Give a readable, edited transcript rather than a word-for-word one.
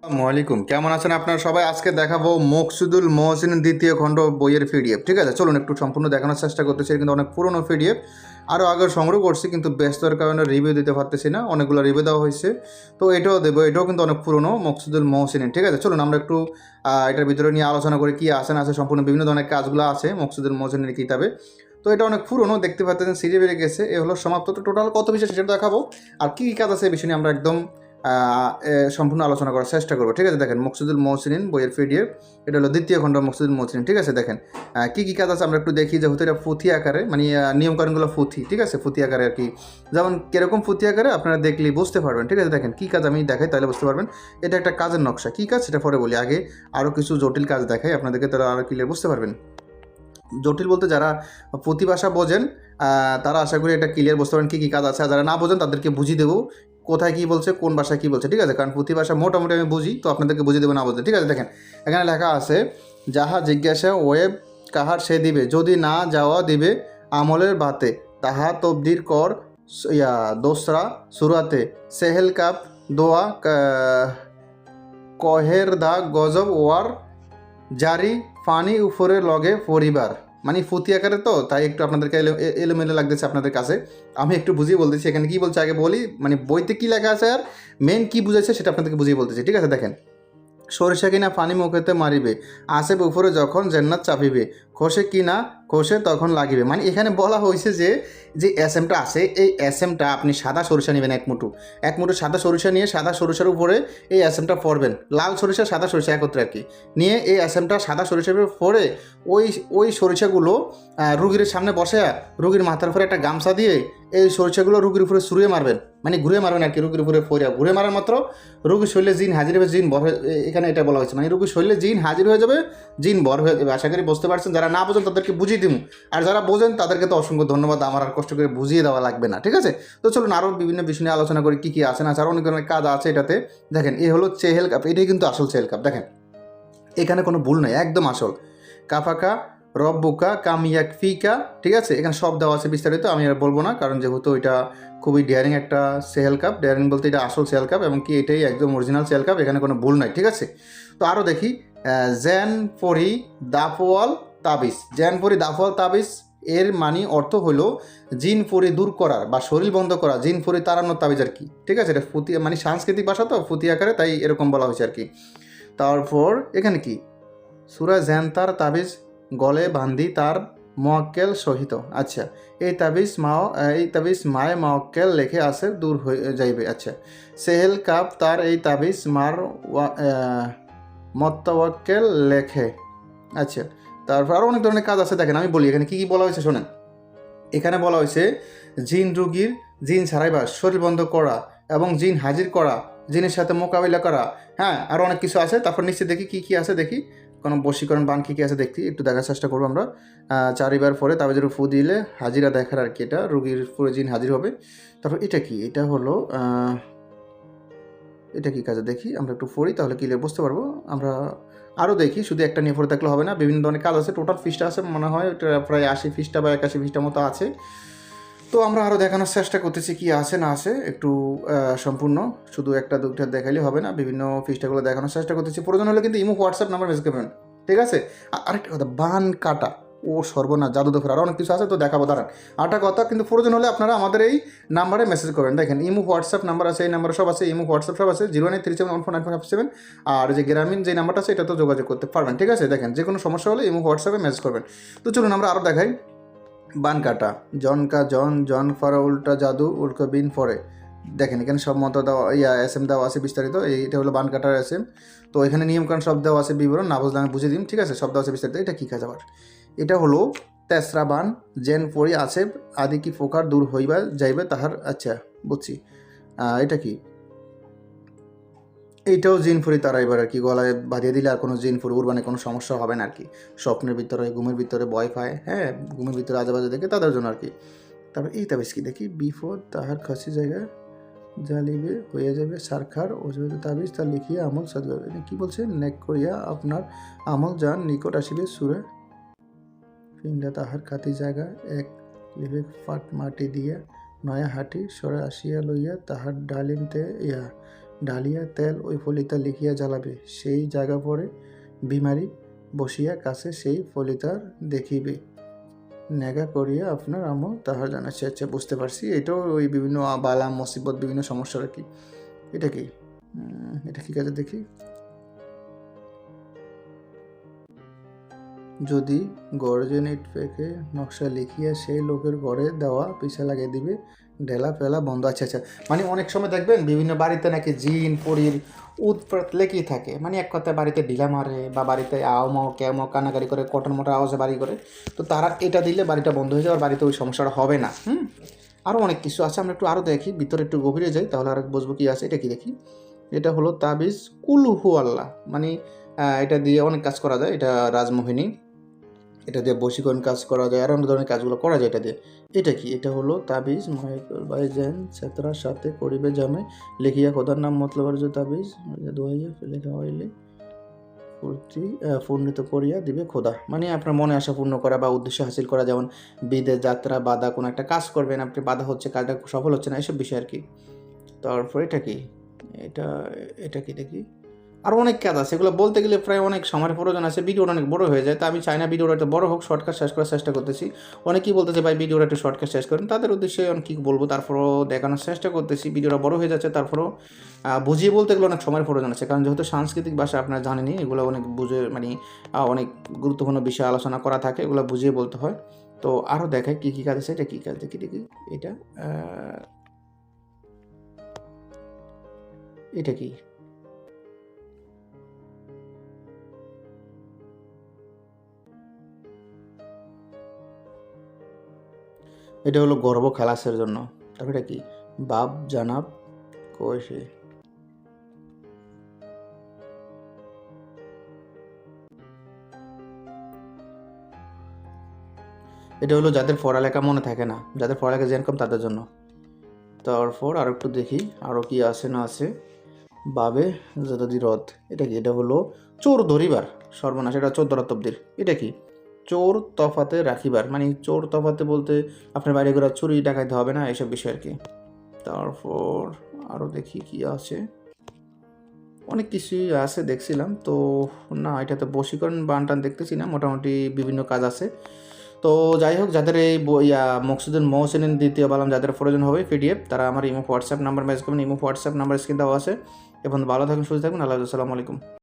আসসালামাইকুম, কেমন আছেন আপনারা সবাই? আজকে দেখাবো মকসুদুল মহসিন দ্বিতীয় খণ্ড বইয়ের পিডিএফ। ঠিক আছে, চলুন একটু সম্পূর্ণ দেখানোর চেষ্টা করতেছি। কিন্তু অনেক পুরনো পিডিএফ, আরও আগে সংগ্রহ করছি, কিন্তু ব্যস্ততার কারণে রিভিউ দিতে পারতেছি না। অনেকগুলো রিভিউ দেওয়া হয়েছে, তো এটাও দেবো। এটাও কিন্তু অনেক পুরনো, মকসুদুল মহসিনের। ঠিক আছে, চলুন আমরা একটু এটার ভিতরে নিয়ে আলোচনা করি কী আছে না আছে। সম্পূর্ণ বিভিন্ন ধরনের কাজগুলো আছে মকসুদুল মহসিনের কিতাবে। তো এটা অনেক পুরনো, দেখতে পাচ্ছেন সিরিয়ে বেড়ে গেছে। এ হলো সমাপ্ত। তো টোটাল কত বিষয় সেটা দেখাবো, আর কী কী কাজ আছে এই বিষয় নিয়ে আমরা একদম সম্পূর্ণ আলোচনা করার চেষ্টা করবো। ঠিক আছে, দেখেন মকসুদুল মহসিন বইয়ের পিডিএফ, এটা হলো দ্বিতীয় খণ্ড মকসুদুল মহসিন। ঠিক আছে, দেখেন কী কী কাজ আছে আমরা একটু দেখি। যেহেতু এটা ফুথি আকারে, মানে নিয়মকানুনগুলো ফুথি। ঠিক আছে, ফুথি আকারে আর কি, যেমন কীরকম ফুথি আকারে আপনারা দেখলেই বুঝতে পারবেন। ঠিক আছে, দেখেন কী কাজ আমি দেখাই, তাহলে বুঝতে পারবেন। এটা একটা কাজের নকশা। কী কাজ সেটা পরে বলি, আগে আরও কিছু জটিল কাজ দেখাই আপনাদেরকে, তারা আরও ক্লিয়ার বুঝতে পারবেন। জটিল বলতে যারা পুঁথি ভাষা বোঝেন তারা আশা করি এটা ক্লিয়ার বুঝতে পারেন কী কী কাজ আছে। আর যারা না বোঝেন তাদেরকে বুঝিয়ে দেবো কোথায় কী বলছে, কোন ভাষায় কী বলছে। ঠিক আছে, কারণ পুঁথি ভাষা মোটামুটি আমি বুঝি, তো আপনাদেরকে বুঝিয়ে দেবো না বুঝতে। ঠিক আছে, দেখেন এখানে লেখা আছে, যাহা জিজ্ঞাসা ওয়েব কাহার সে দিবে, যদি না যাওয়া দিবে আমলের বাতে, তাহা তবদির কর দোসরা সুরাতে, সেহেল কাপ দোয়া কহের দা গজব ওয়ার জারি ফানি উপরে লগে পরিবার। মানে ফুতি আকারে, তো তাই একটু আপনাদেরকে এলোমেলো লাগতেছে আপনাদের কাছে। আমি একটু বুঝিয়ে বলতেছি এখানে কী বলছে আগে বলি, মানে বইতে কী লেখা আছে আর মেন কী বুঝাইছে সেটা আপনাদেরকে বুঝিয়ে বলতেছি। ঠিক আছে, দেখেন সরিষা কিনা পানি মুখেতে মারিবে, আসে উপরে যখন জান্নাত চাপিবে, খসে কিনা খসে তখন লাগিবে। মানে এখানে বলা হয়েছে যে যে এসএমটা আছে, এই এসএমটা আপনি সাদা সরিষা নেবেন এক মুঠো সাদা সরিষা নিয়ে সাদা সরিষার উপরে এই এসএমটা পড়বেন, লাল সরিষা সাদা সরিষা একত্রে আর কি নিয়ে এই এসএমটা সাদা সরিষার উপরে পড়ে ওই ওই সরিষাগুলো রুগীর সামনে বসে, রুগীর মাথার উপরে একটা গামছা দিয়ে এই সরিষাগুলো রুগীর উপরে ছুঁড়ে মারবেন, মানে ঘুরে মারবেন আর কি। রুগীর উপরে পড়ে ঘুরে মারার মাত্র রুগীর শরীরে জিন হাজির হবে, জিন বর হয়ে, এখানে এটা বলা হয়েছে, মানে রুগীর শরীরে জিন হাজির হয়ে যাবে, জিন বর হয়ে যাবে। আশা করি বুঝতে পারছেন। যারা না বোঝেন তাদেরকে বুঝিয়ে দিব, আর যারা বোঝেন তাদেরকে তো অসংখ্য ধন্যবাদ, আমার আর কষ্ট করে বুঝিয়ে দেওয়া লাগবে না। ঠিক আছে, তো চলুন আরও বিভিন্ন বিষয় নিয়ে আলোচনা করি কী কী আছে না আছে। আর অনেক ধরনের কাজ আছে এটাতে। দেখেন এ হলো চেহেল কাপ, এটাই কিন্তু আসল চেহেল কাপ। দেখেন এখানে কোনো ভুল নেই, একদম আসল। কাফাকা রব্বুকা কামিয়াক ফিকা। ঠিক আছে, এখানে সব দেওয়া আছে বিস্তারিত, আমি আর বলবো না, কারণ যেহেতু এটা খুবই ডেয়ারিং একটা সেহেল কাপ। ডেয়ারিং বলতে এটা আসল সেহেল কাপ, এবং কি এটাই একদম অরিজিনাল সেহেল কাপ, এখানে কোনো ভুল নাই। ঠিক আছে, তো আরও দেখি জ্যান পরি দাফওয়াল তাবিজ। জ্যান পরি দাফওয়াল তাবিজ এর মানে অর্থ হলো জিন পরি দূর করার বা শরীর বন্ধ করা, জিন পরি তাড়ানোর তাবিজ আর কি। ঠিক আছে, এটা ফুতি মানে সাংস্কৃতিক ভাষা তো ফুতি আকারে, তাই এরকম বলা হয়েছে আর কি। তারপর এখানে কি সুরা জ্যান্তার তাবিজ গলে বান্ধি তার মোয়াক্কেল সহিত। আচ্ছা, এই তাবিজ মায়ে মোয়াক্কেল লেখে আসে দূর হয়ে যাইবে। আচ্ছা, সেহেল কাপ তার এই তাবিজ মার মত্তাওয়াক্কেল লেখে। আচ্ছা, তারপর আরও অনেক ধরনের কাজ আছে। দেখেন আমি বলি এখানে কী কী বলা হয়েছে শোনেন। এখানে বলা হয়েছে জিন রুগীর জিন ছাড়াইবার, শরীর বন্ধ করা এবং জিন হাজির করা, জিনের সাথে মোকাবিলা করা। হ্যাঁ, আরও অনেক কিছু আছে। তারপর নিশ্চয় দেখি কী কী আছে, দেখি কোনো বশীকরণ বান কী কী আছে দেখি, একটু দেখার চেষ্টা করবো আমরা। চারিবার পরে তাবিজের ফু দিলে হাজিরা দেখার আর কি, এটা রুগীর পুরো জিন হাজির হবে। তারপর এটা কি, এটা হলো এটা কী কাজে দেখি আমরা একটু পড়ি, তাহলে ক্লিয়ার বুঝতে পারবো আমরা। আরও দেখি, শুধু একটা নিয়ে পড়ে থাকলে হবে না, বিভিন্ন ধরনের কাজ আছে। টোটাল ফিসটা আছে মনে হয় এটা প্রায় 80 ফিসটা বা 81 ফিসটা মতো আছে। তো আমরা আরও দেখানোর চেষ্টা করতেছি কি আছে না আছে, একটু সম্পূর্ণ শুধু একটা দুইটা দেখাইলে হবে না, বিভিন্ন ফিসটাগুলো দেখানোর চেষ্টা করতেছি। প্রয়োজন হলে কিন্তু ইমো হোয়াটসঅ্যাপ নাম্বার মেসেজ করবেন। ঠিক আছে, আরেকটা কথা, বান কাটা ও সর্বনা জাদু দফের আরও অনেক কিছু আছে, তো দেখাবো দাঁড়ান। আরেকটা কথা, কিন্তু প্রয়োজন হলে আপনারা আমাদের এই নাম্বারে মেসেজ করবেন। দেখেন ইমো হোয়াটসঅ্যাপ নাম্বার আছে, এই নাম্বারে সব আছে, ইমো হোয়াটসঅ্যাপ সব আছে, 093714957। আর যে গ্রামীণ যে নাম্বারটা আছে এটা তো যোগাযোগ করতে পারবেন। ঠিক আছে, দেখেন যে কোনো সমস্যা হলে ইমো হোয়াটসঅ্যাপে মেসেজ করবেন। তো চলুন আমরা আরও দেখাই। বান কাটা জন কা জন জন ফরা উল্টা জাদু উল্কা বিন ফরে। দেখেন এখানে সব মতো দেওয়া এস এম দেওয়া আছে বিস্তারিত, এইটা হলো বান কাটার এস এম। তো এখানে নিয়মকানুন সব দেওয়া আছে, বিবরণ না বুঝলে আমি বুঝিয়ে দিন। ঠিক আছে, সব দেওয়া আছে বিস্তারিত। এটা কী কাজ আবার, এটা হলো তেসরা বান জেন পরি আছে আদি কি ফোকার দূর হইবা যাইবে তাহার। আচ্ছা বুঝছি, এটা কি, এইটাও জিনফুরি তারা এবার আর কি গলায় বাঁধিয়ে দিলে আর কোনো জিনফুরি উড়বানে কোনো সমস্যা হবে না আর কি। স্বপ্নের ভিতরে ঘুমের ভিতরে ভয় পায়, হ্যাঁ ঘুমের ভিতরে আজেবাজে দেখে তাদের জন্য আর কি। তারপর এই তাবিজ কি দেখি, বিফোর তাহার খাসি জায়গায় জ্বালিবে হয়ে যাবে সারখার ওজুদ তাবিজ তা লিখিয়া আমল সাজবে। কী বলছে, নেক করিয়া আপনার আমল যান নিকট আসিবে সুরে ফিন্ডা তাহার খাতি জায়গা এক লিবে ফাট মাটি দিয়া নয়া হাটি সরে আসিয়া লইয়া তাহার ডালিমতে ঢালিয়া তেল ওই ফলিতা লিখিয়া জ্বালাবে, সেই জায়গা পরে বিমারি বসিয়া কাছে সেই ফলিতার দেখিবে, নেগা করিয়া আপনার আমল তাহার জানাচ্ছে। আচ্ছা, বুঝতে পারছি। এটাও ওই বিভিন্ন বালা মুসিবত বিভিন্ন সমস্যা আর কি। এটা কি এটা কি কাজে দেখি। যদি গর্জে ইট পেকে নকশা লিখিয়া সেই লোকের ঘরে দেওয়া পিছা লাগিয়ে দিবে, ঢেলা ফেলা বন্ধ। আচ্ছা আচ্ছা, মানে অনেক সময় দেখবেন বিভিন্ন বাড়িতে নাকি জিন পরির উৎপাত লেগেই থাকে, মানে এক কথায় বাড়িতে ঢিলা মারে বা বাড়িতে আও মাও ক্যাও মাও কান্নাকারি করে কটন মটর আওয়াজে বাড়ি করে, তো তারা এটা দিলে বাড়িটা বন্ধ হয়ে যাবে, বাড়িতে ওই সমস্যাটা হবে না। আরও অনেক কিছু আছে, আমরা একটু আরও দেখি, ভিতরে একটু গভীরে যাই, তাহলে আর বুঝবো কি আছে। এটা কি দেখি। এটা হলো তাবিজ কুলহু আল্লাহ, মানে এটা দিয়ে অনেক কাজ করা যায়। এটা রাজমোহিনী, এটা দিয়ে বশীকরণ কাজ করা যায়, আর অন্য ধরনের কাজগুলো করা যায় এটা দিয়ে। এটা কি। এটা হলো তাবিজ ভাইজান ছেত্রার সাথে করিবে জামে, লিখিয়া খোদার নাম মতলবের যে তাবিজ দোয়াইয়া লেখা হইলে পূর্ণিত করিয়া দিবে খোদা, মানে আপনার মনে আশা পূর্ণ করা বা উদ্দেশ্য হাসিল করা, যেমন বিদেশ যাত্রা, বাধা, কোনো একটা কাজ করবেন আপনি, বাধা হচ্ছে, কাজটা সফল হচ্ছে না, এসব বিষয় আর কি। তারপর এটা কি। এটা এটা কি দেখি। আরও অনেক কাজ আছে, এগুলো বলতে গেলে প্রায় অনেক সময়ের প্রয়োজন আছে, ভিডিওটা অনেক বড় হয়ে যায়। তো আমি চাই না ভিডিওটা একটু বড় হোক, শর্টকাট শেষ করার চেষ্টা করতেছি। অনেকেই বলতেছে ভাই ভিডিওটা একটু শর্টকাট শেষ করেন, তাদের উদ্দেশ্যে অনেক কী বলবো, তারপরও দেখানোর চেষ্টা করতেছি। ভিডিওটা বড় হয়ে যাচ্ছে, তারপরও বুঝিয়ে বলতে গেলে অনেক সময়ের প্রয়োজন আছে, কারণ যেহেতু সাংস্কৃতিক ভাষা আপনারা জানেনই, এগুলো অনেক বুঝে, মানে অনেক গুরুত্বপূর্ণ বিষয় আলোচনা করা থাকে, এগুলো বুঝিয়ে বলতে হয়। তো আরও দেখায় কী কী কাজ আছে। এটা কী কাজ দেখি দেখি। এটা এটা কি। এটা হলো গর্ব খালাসের জন্য। তারপর এটা কি। বাপ জানাব কইসে। এটা হলো যাদের পড়ালেখা মনে থাকে না, যাদের পড়ালেখা জেন কম তাদের জন্য। তারপর আর একটু দেখি আরও কি আছে না আছে। বাবে যদি রথ। এটা কি। এটা হলো চোর ধরিবার সর্বনাশ, এটা 14 শতাব্দীর। এটা কি। চোর তফাতে রাখিবার, মানে চোর তফাতে বলতে আপনার বাইরে করে চুরি ডাকাইতে হবে না, এসব বিষয় আর কি। তারপর আরও দেখি কি আছে। অনেক কিছুই আছে দেখছিলাম তো, না এটাতে বশীকরণ বানটান দেখতেছি না, মোটামুটি বিভিন্ন কাজ আছে। তো যাই হোক, যাদের এই মকসুদুল মহসিনের দ্বিতীয় বালাম যাদের প্রয়োজন হবে পিডিএফ, তারা আমার ইমো হোয়াটসঅ্যাপ নাম্বার মেসেজ করবেন। ইমো হোয়াটসঅ্যাপ নাম্বার স্ক্রিন দেওয়া আছে। এবং ভালো থাকুন, সুস্থ থাকুন। আল্লাহ, আসসালামু আলাইকুম।